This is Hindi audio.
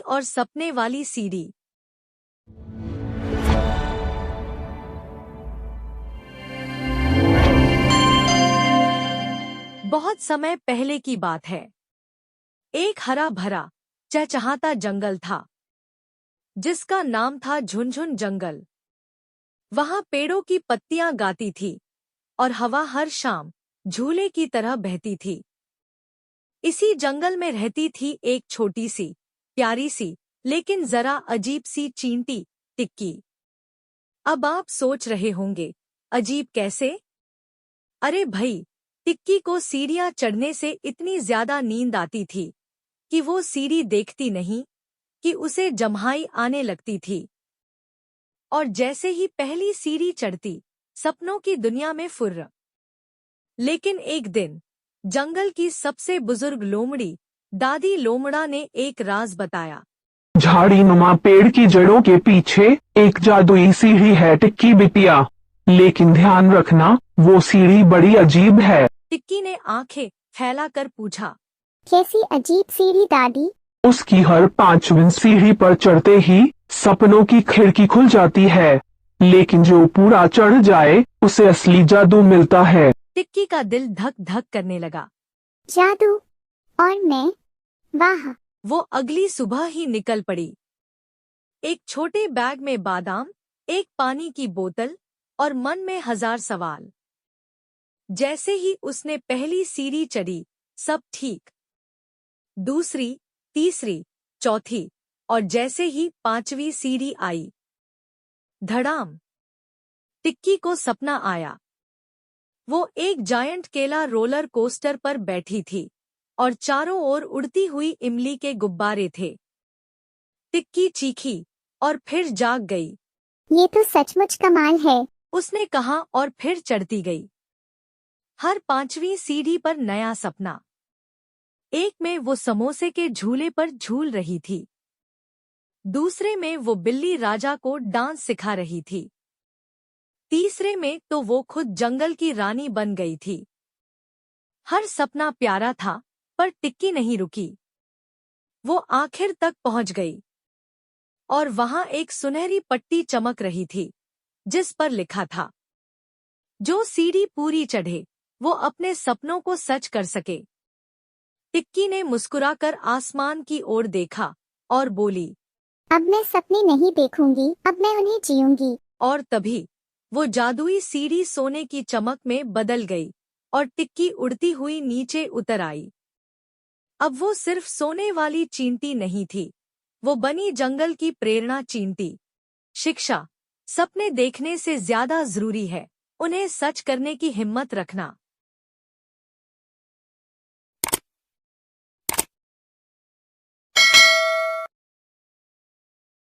और सपने वाली सीढ़ी। बहुत समय पहले की बात है। एक हरा भरा चहचहाता जंगल था जिसका नाम था झुनझुन जंगल। वहां पेड़ों की पत्तियां गाती थी और हवा हर शाम झूले की तरह बहती थी। इसी जंगल में रहती थी एक छोटी सी प्यारी सी लेकिन जरा अजीब सी चींटी, टिक्की। अब आप सोच रहे होंगे, अजीब कैसे? अरे भई, टिक्की को सीढ़ियां चढ़ने से इतनी ज्यादा नींद आती थी कि वो सीढ़ी देखती नहीं कि उसे जम्हाई आने लगती थी। और जैसे ही पहली सीढ़ी चढ़ती, सपनों की दुनिया में फुर्र। लेकिन एक दिन जंगल की सबसे बुजुर्ग लोमड़ी, दादी लोमड़ा ने एक राज बताया। झाड़ी नुमा पेड़ की जड़ों के पीछे एक जादुई सीढ़ी है टिक्की बिटिया, लेकिन ध्यान रखना वो सीढ़ी बड़ी अजीब है। टिक्की ने आंखें फैलाकर पूछा। कैसी अजीब सीढ़ी दादी? उसकी हर 5वीं सीढ़ी पर चढ़ते ही सपनों की खिड़की खुल जाती है, लेकिन जो पूरा चढ़ जाए उसे असली जादू मिलता है। टिक्की का दिल धक धक करने लगा। जादू? और मैं? वाह! वो अगली सुबह ही निकल पड़ी। एक छोटे बैग में बादाम, एक पानी की बोतल और मन में 1000 सवाल। जैसे ही उसने पहली सीढ़ी चढ़ी, सब ठीक। दूसरी, तीसरी, चौथी और जैसे ही 5वीं सीढ़ी आई, धड़ाम! टिक्की को सपना आया। वो एक जायंट केला रोलर कोस्टर पर बैठी थी और चारों ओर उड़ती हुई इमली के गुब्बारे थे। टिक्की चीखी और फिर जाग गई। ये तो सचमुच कमाल है। उसने कहा और फिर चढ़ती गई। हर 5वीं सीढ़ी पर नया सपना। एक में वो समोसे के झूले पर झूल रही थी। दूसरे में वो बिल्ली राजा को डांस सिखा रही थी। तीसरे में तो वो खुद जंगल की रानी बन गई थी। हर सपना प्यारा था, पर टिक्की नहीं रुकी। वो आखिर तक पहुंच गई और वहां एक सुनहरी पट्टी चमक रही थी जिस पर लिखा था, जो सीढ़ी पूरी चढ़े वो अपने सपनों को सच कर सके। टिक्की ने मुस्कुराकर आसमान की ओर देखा और बोली, अब मैं सपने नहीं देखूंगी, अब मैं उन्हें जीऊंगी। और तभी वो जादुई सीढ़ी सोने की चमक में बदल गई और टिक्की उड़ती हुई नीचे उतर आई। अब वो सिर्फ सोने वाली चींटी नहीं थी, वो बनी जंगल की प्रेरणा चींटी। शिक्षा: सपने देखने से ज्यादा जरूरी है उन्हें सच करने की हिम्मत रखना।